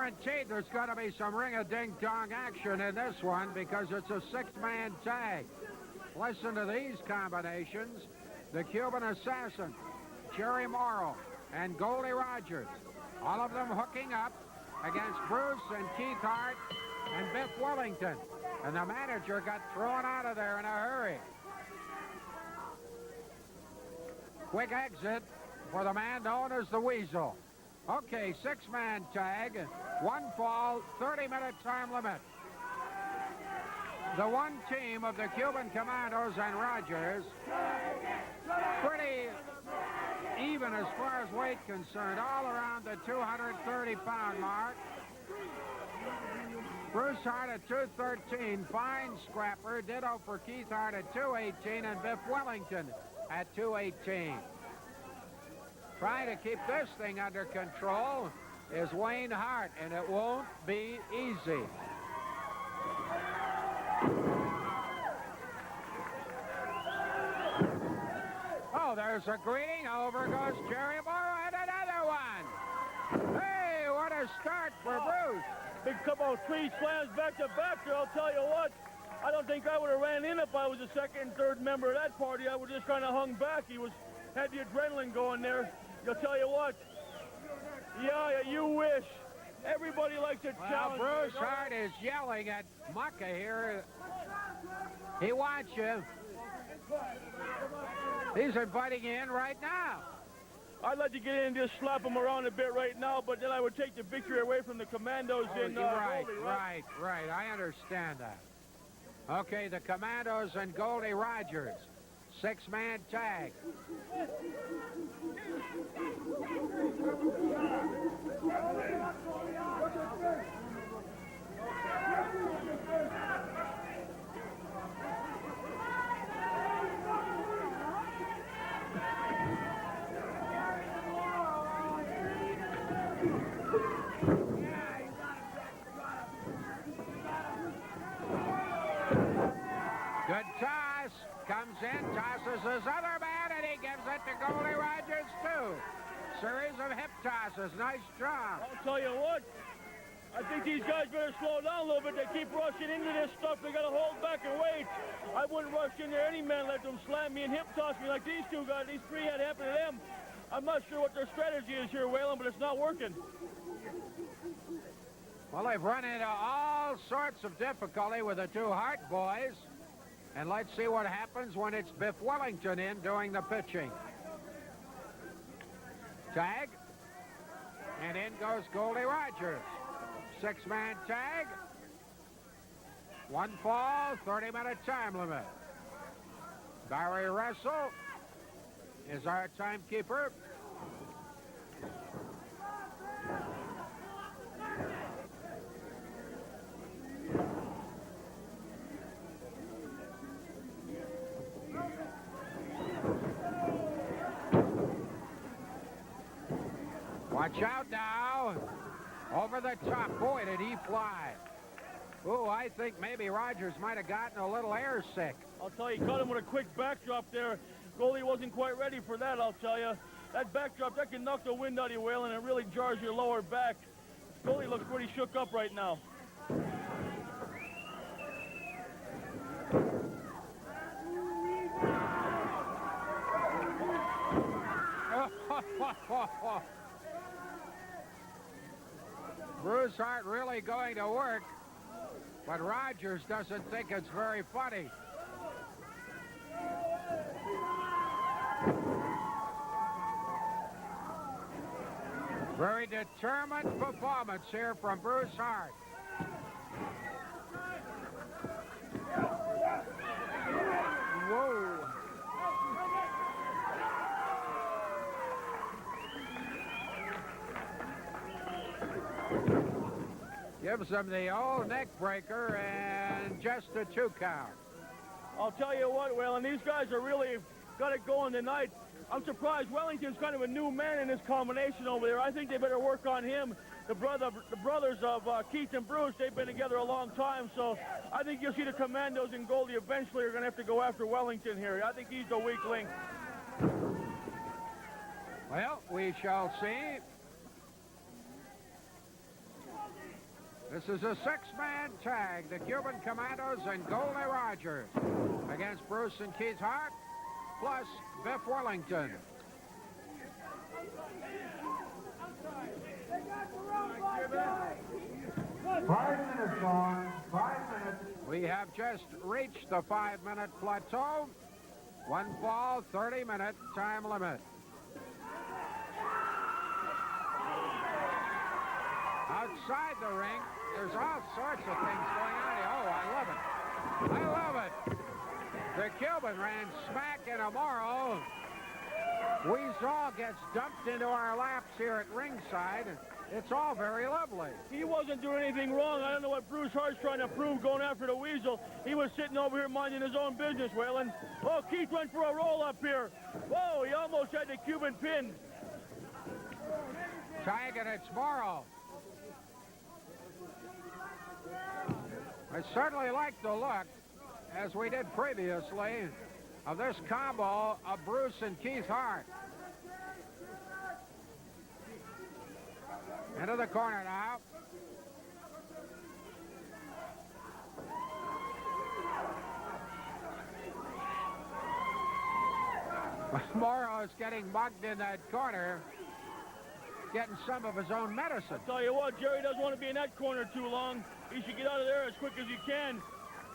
guaranteed there's going to be some ring-a-ding-dong action in this one because it's a six-man tag. Listen to these combinations. The Cuban Assassin, Jerry Morrow, and Goldie Rogers. All of them hooking up against Bruce and Keith Hart and Biff Wellington. And the manager got thrown out of there in a hurry. Quick exit for the man known as the Weasel. Okay, six-man tag, one fall, 30-minute time limit. The one team of the Cuban Commandos and Rogers, pretty even as far as weight concerned, all around the 230-pound mark. Bruce Hart at 213, fine scrapper, ditto for Keith Hart at 218, and Biff Wellington at 218. Trying to keep this thing under control is Wayne Hart, and it won't be easy. Oh, there's a greeting. Over goes Jerry Morrow, and another one. Hey, what a start for Bruce. Big couple of three slams back to back there. I'll tell you what, I don't think I would have ran in if I was the second and third member of that party. I would just kind of hung back. He had the adrenaline going there. I'll tell you what. Yeah, you wish. Everybody likes a challenge. Bruce Hart is yelling at Mucka here. He wants you. He's inviting you in right now. I'd like to get in and just slap him around a bit right now, but then I would take the victory away from the Commandos in right, Goldie, right. I understand that. Okay, the Commandos and Goldie Rogers. Six-man tag. Good toss. Comes in, tosses his other man, and he gives it to Goldie Rogers, too. Series of hip tosses. Nice job. I'll tell you what. I think these guys better slow down a little bit. They keep rushing into this stuff. They got to hold back and wait. I wouldn't rush in there. Any man let them slam me and hip toss me like these two guys. These three had happened to them. I'm not sure what their strategy is here, Whalen, but it's not working. Well, they've run into all sorts of difficulty with the two Hart boys. And let's see what happens when it's Biff Wellington in doing the pitching. Tag. And in goes Goldie Rogers. Six-man tag. One fall, 30-minute time limit. Barry Russell is our timekeeper. Watch out now. Over the top. Boy, did he fly. Oh, I think maybe Rogers might have gotten a little air sick. I'll tell you, caught him with a quick backdrop there. Goldie wasn't quite ready for that, I'll tell you. That backdrop, that can knock the wind out of your whale, and it really jars your lower back. Goldie looks pretty shook up right now. Bruce Hart really going to work, but Rogers doesn't think it's very funny. Very determined performance here from Bruce Hart. Whoa. Gives him the old neck breaker and just a 2 count. I'll tell you what, Whalen, these guys are really got it going tonight. I'm surprised Wellington's kind of a new man in this combination over there. I think they better work on him. The brothers of Keith and Bruce, they've been together a long time, so I think you'll see the Commandos and Goldie eventually are going to have to go after Wellington here. I think he's the weak link. Well, we shall see. This is a six-man tag. The Cuban Commandos and Goldie Rogers against Bruce and Keith Hart, plus Biff Wellington. Five-minute long, 5 minutes. We have just reached the 5-minute plateau. One fall, 30-minute time limit. Outside the ring, there's all sorts of things going on here. Oh, I love it. I love it. The Cuban ran smack into Morrow. Weasel gets dumped into our laps here at ringside. It's all very lovely. He wasn't doing anything wrong. I don't know what Bruce Hart's trying to prove going after the Weasel. He was sitting over here minding his own business, Waylon. Oh, Keith went for a roll up here. Whoa, he almost had the Cuban pinned. Tag and it's Morrow. I certainly like the look, as we did previously, of this combo of Bruce and Keith Hart. Into the corner now. Morrow is getting mugged in that corner, getting some of his own medicine. I'll tell you what, Jerry doesn't want to be in that corner too long. He should get out of there as quick as he can.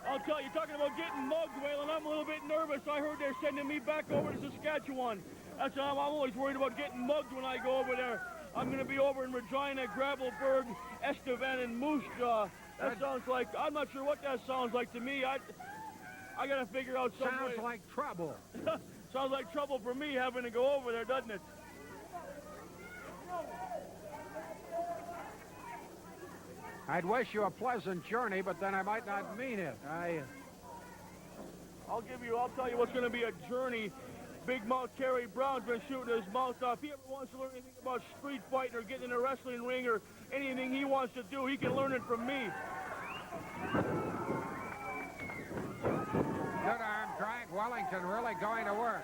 I'll tell you, talking about getting mugged, Waylon, I'm a little bit nervous. I heard they're sending me back over to Saskatchewan. That's why I'm always worried about getting mugged when I go over there. I'm going to be over in Regina, Gravelburg, Estevan, and Moose Jaw. That sounds like, I'm not sure what that sounds like to me. I got to figure out some way. Sounds like trouble. Sounds like trouble for me having to go over there, doesn't it? I'd wish you a pleasant journey, but then I might not mean it. I'll tell you what's going to be a journey. Big Mouth Kerry Brown's been shooting his mouth off. If he ever wants to learn anything about street fighting or getting in a wrestling ring or anything he wants to do, he can learn it from me. Good arm drag. Wellington really going to work.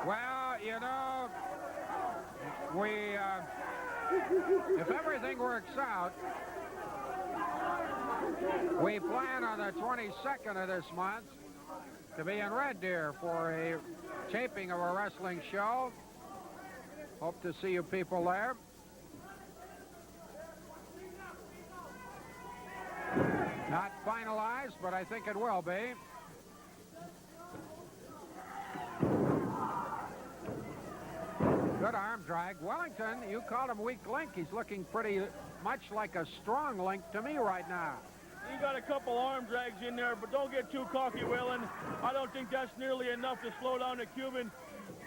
Well, you know, if everything works out, we plan on the 22nd of this month to be in Red Deer for a taping of a wrestling show. Hope to see you people there. Not finalized, but I think it will be. Good arm drag. Wellington, you called him weak link. He's looking pretty much like a strong link to me right now. He got a couple arm drags in there, but don't get too cocky, Waylon. I don't think that's nearly enough to slow down the Cuban.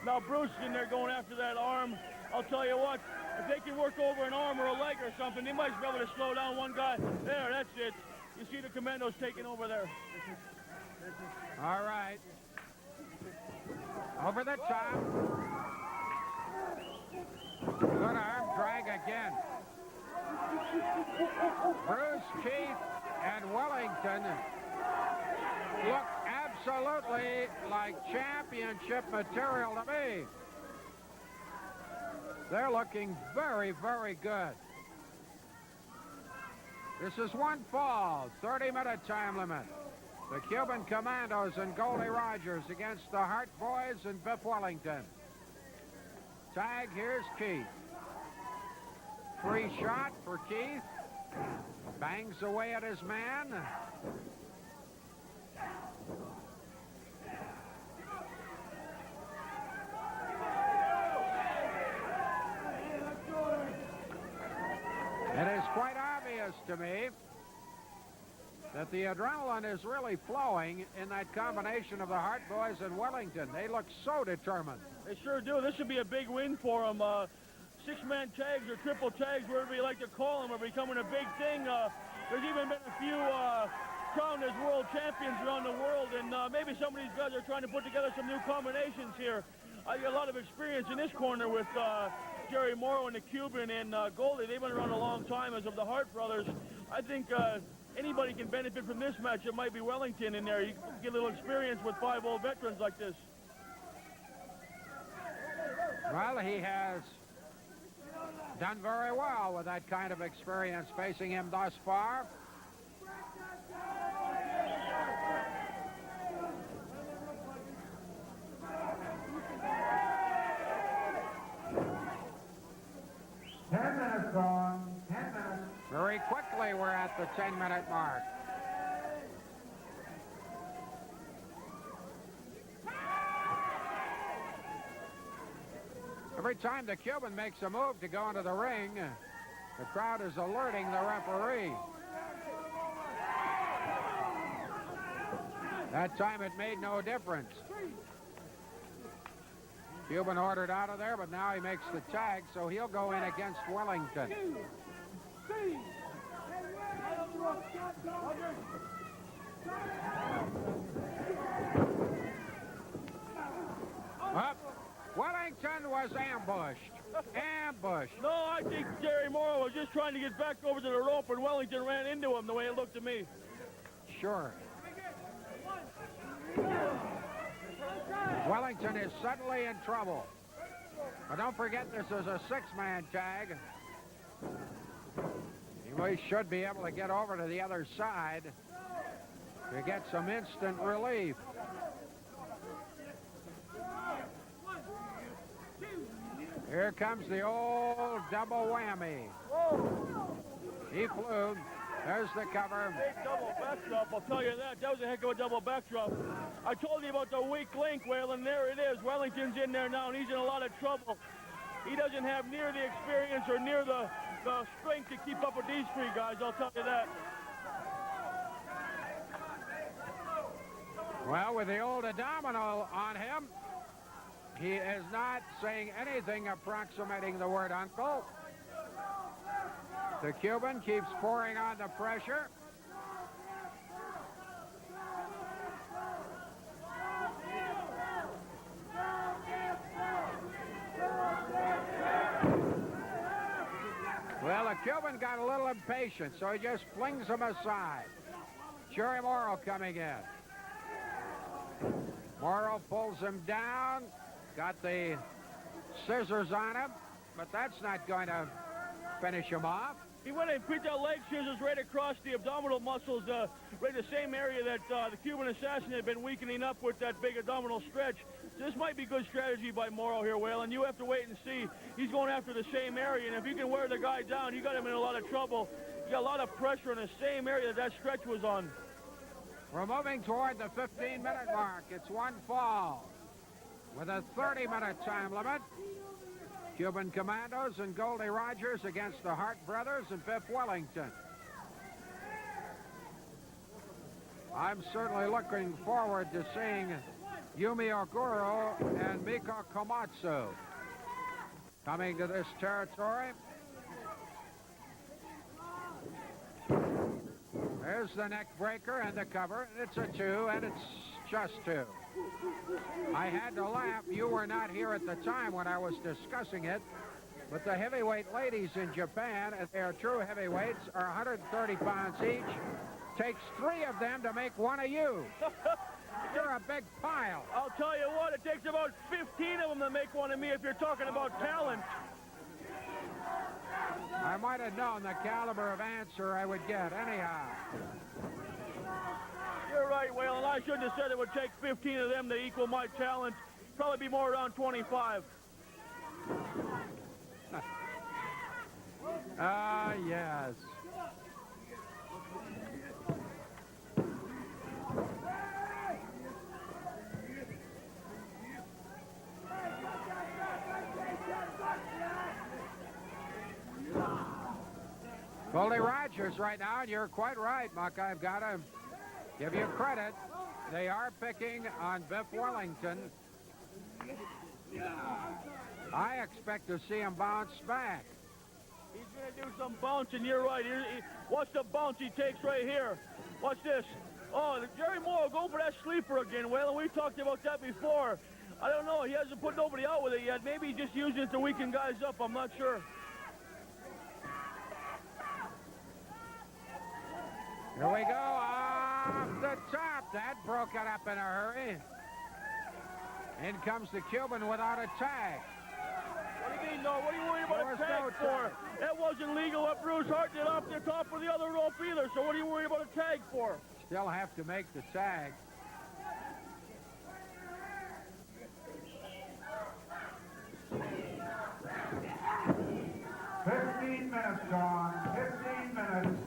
Now, Bruce is in there going after that arm. I'll tell you what, if they can work over an arm or a leg or something, they might be able to slow down one guy. There, that's it. You see the Commandos taking over there. All right. Over the top. Good arm drag again. Bruce, Keith, and Wellington look absolutely like championship material to me. They're looking very, very good. This is one fall, 30-minute time limit. The Cuban Commandos and Goldie Rogers against the Hart Boys and Biff Wellington. Tag, here's Keith. Free shot for Keith. Bangs away at his man. It is quite obvious to me that the adrenaline is really flowing in that combination of the Hart Boys and Wellington. They look so determined. They sure do. This should be a big win for them. Six-man tags or triple tags, whatever you like to call them, are becoming a big thing. There's even been a few crowned as world champions around the world, and maybe some of these guys are trying to put together some new combinations here. I got a lot of experience in this corner with Jerry Morrow and the Cuban and Goldie. They've been around a long time as of the Hart brothers. I think anybody can benefit from this match. It might be Wellington in there. You get a little experience with 5 old veterans like this. Well, he has Done very well with that kind of experience facing him thus far. Gone. 10 minutes. Very quickly, we're at the 10-minute mark. Every time the Cuban makes a move to go into the ring, the crowd is alerting the referee. That time it made no difference. Cuban ordered out of there, but now he makes the tag, so he'll go in against Wellington. Up. Wellington was ambushed. Ambushed. No, I think Jerry Morrow was just trying to get back over to the rope, and Wellington ran into him the way it looked to me. Sure. Wellington is suddenly in trouble. But don't forget, this is a six-man tag. He should be able to get over to the other side to get some instant relief. Here comes the old double whammy. He flew. There's the cover. Big double backdrop, I'll tell you that. That was a heck of a double backdrop. I told you about the weak link, Waylon. There it is. Wellington's in there now, and he's in a lot of trouble. He doesn't have near the experience or near the strength to keep up with these three guys, I'll tell you that. Well, with the old abdominal on him, he is not saying anything approximating the word uncle. The Cuban keeps pouring on the pressure. Well, the Cuban got a little impatient, so he just flings him aside. Jerry Morrow coming in. Morrow pulls him down, got the scissors on him, but that's not going to finish him off. He went and put that leg scissors right across the abdominal muscles, right the same area that the Cuban assassin had been weakening up with that big abdominal stretch. This might be good strategy by Morrow here, Waylon. You have to wait and see. He's going after the same area, and if you can wear the guy down, you got him in a lot of trouble. You got a lot of pressure in the same area that stretch was on. We're moving toward the 15-minute mark. It's one fall with a 30-minute time limit. Cuban Commandos and Goldie Rogers against the Hart brothers and Biff Wellington. I'm certainly looking forward to seeing Yumi Oguro and Miko Komatsu coming to this territory. There's the neck breaker and the cover. It's a 2, and it's just 2. I had to laugh. You were not here at the time when I was discussing it, but the heavyweight ladies in Japan, as they are true heavyweights, are 130 pounds each. Takes 3 of them to make one of you. You're a big pile. I'll tell you what, it takes about 15 of them to make one of me if you're talking about talent. I might have known the caliber of answer I would get anyhow. You're right, Waylon. I shouldn't have said it would take 15 of them to equal my talent. Probably be more around 25. Ah, yes. Goldie Rogers right now, and you're quite right, Muck. I've got to give you credit. They are picking on Biff Wellington. I expect to see him bounce back. He's going to do some bouncing. You're right. Watch the bounce he takes right here. Watch this. Oh, Jerry Morrow going for that sleeper again, Waylon. We talked about that before. I don't know. He hasn't put nobody out with it yet. Maybe he's just using it to weaken guys up. I'm not sure. Here we go, off the top. That broke it up in a hurry. In comes the Cuban without a tag. What do you mean no. What are you worried about a tag for? That wasn't legal what Bruce Hart did off the top of the other rope either, so what are you worried about a tag for? Still have to make the tag. $15 minutes, John. 15 minutes.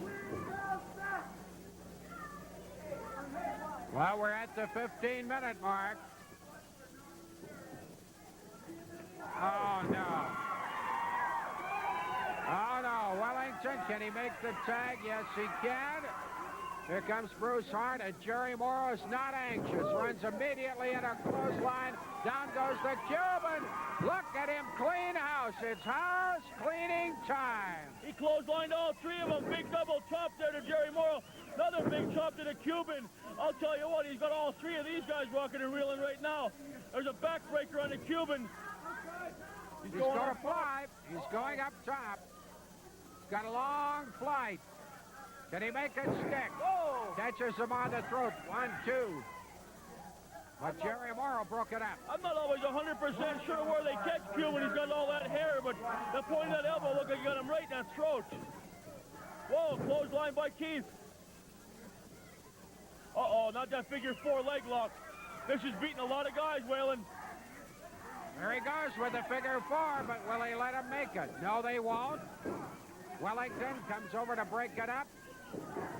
Well, we're at the 15-minute mark. Oh, no. Oh, no. Wellington, can he make the tag? Yes, he can. Here comes Bruce Hart, and Jerry Morrow is not anxious. Runs immediately in a clothesline. Down goes the Cuban. Look at him clean house. It's house cleaning time. He clotheslined all three of them. Big double chop there to Jerry Morrow. Another big chop to the Cuban. I'll tell you what, he's got all three of these guys rocking and reeling right now. There's a backbreaker on the Cuban. He's going to fly. He's going up top. He's got a long flight. Can he make it stick? Whoa! Catches him on the throat. 1, 2. But Jerry Morrow broke it up. I'm not always 100% sure where they catch Cuban. He's got all that hair, but the point of that elbow looked like he got him right in that throat. Whoa, clothesline by Keith. Uh-oh, not that figure 4 leg lock. This is beating a lot of guys, Waylon. There he goes with the figure 4, but will he let him make it? No, they won't. Wellington comes over to break it up.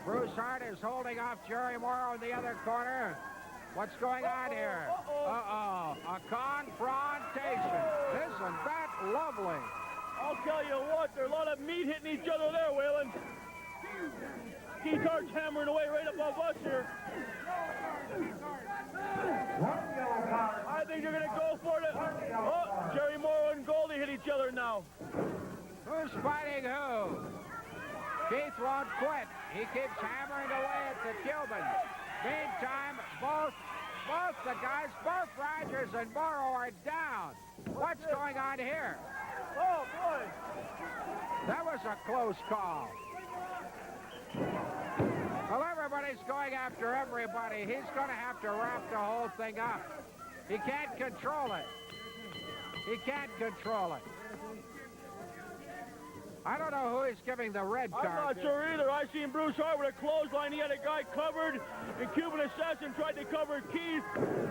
Bruce Hart is holding off Jerry Morrow in the other corner. What's going on here? Uh-oh. A confrontation. Isn't that lovely? I'll tell you what, there's a lot of meat hitting each other there, Waylon. Keith Hart's hammering away right above us here. I think they're going to go for it. Oh, Jerry Morrow and Goldie hit each other now. Who's fighting who? Keith won't quit. He keeps hammering away at the Cuban. Meantime, both the guys, both Rogers and Morrow are down. What's going on here? Oh, boy. That was a close call. Well, everybody's going after everybody. He's going to have to wrap the whole thing up. He can't control it. He can't control it. I don't know who is giving the red card. I'm not sure either. I seen Bruce Hart with a clothesline. He had a guy covered. The Cuban assassin tried to cover Keith.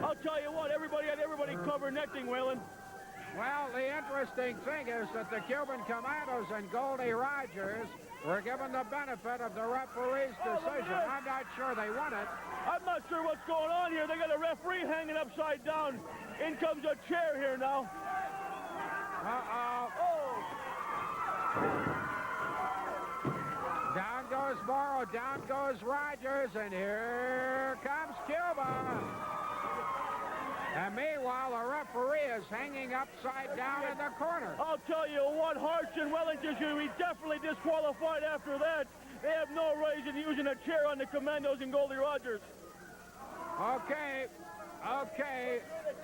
I'll tell you what, everybody had everybody covered necking, Waylon. Well, the interesting thing is that the Cuban Commandos and Goldie Rogers were given the benefit of the referee's decision. I'm not sure they won it. I'm not sure what's going on here. They got a referee hanging upside down. In comes a chair here now. Uh-oh. Oh. Down goes Morrow, down goes Rogers, and here comes Cuba. And meanwhile, the referee is hanging upside down in the corner. I'll tell you what, Hart and Wellington should be definitely disqualified after that. They have no reason using a chair on the Commandos and Goldie Rogers. Okay. The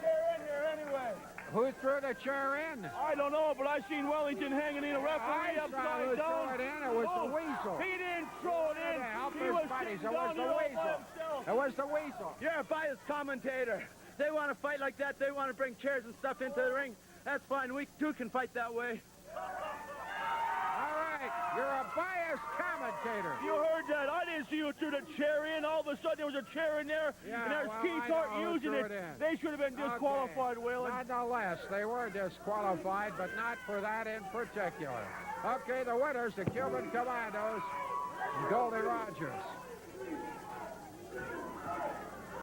chair in here anyway. Who threw the chair in? I don't know, but I seen Wellington hanging in a referee upside down. Threw it in. It was the Weasel. He didn't throw it in. He was buddies. It was the Weasel. It was the Weasel. You're a biased commentator. They want to fight like that. They want to bring chairs and stuff into the ring. That's fine. We too can fight that way. All right. You're a biased commentator. You heard that. I didn't see you threw the chair in. All of a sudden, there was a chair in there, and there's Keith Hart using it. They should have been disqualified, Waylon. Nonetheless, they were disqualified, but not for that in particular. Okay, the winners, the Cuban Commandos, Goldie Rogers.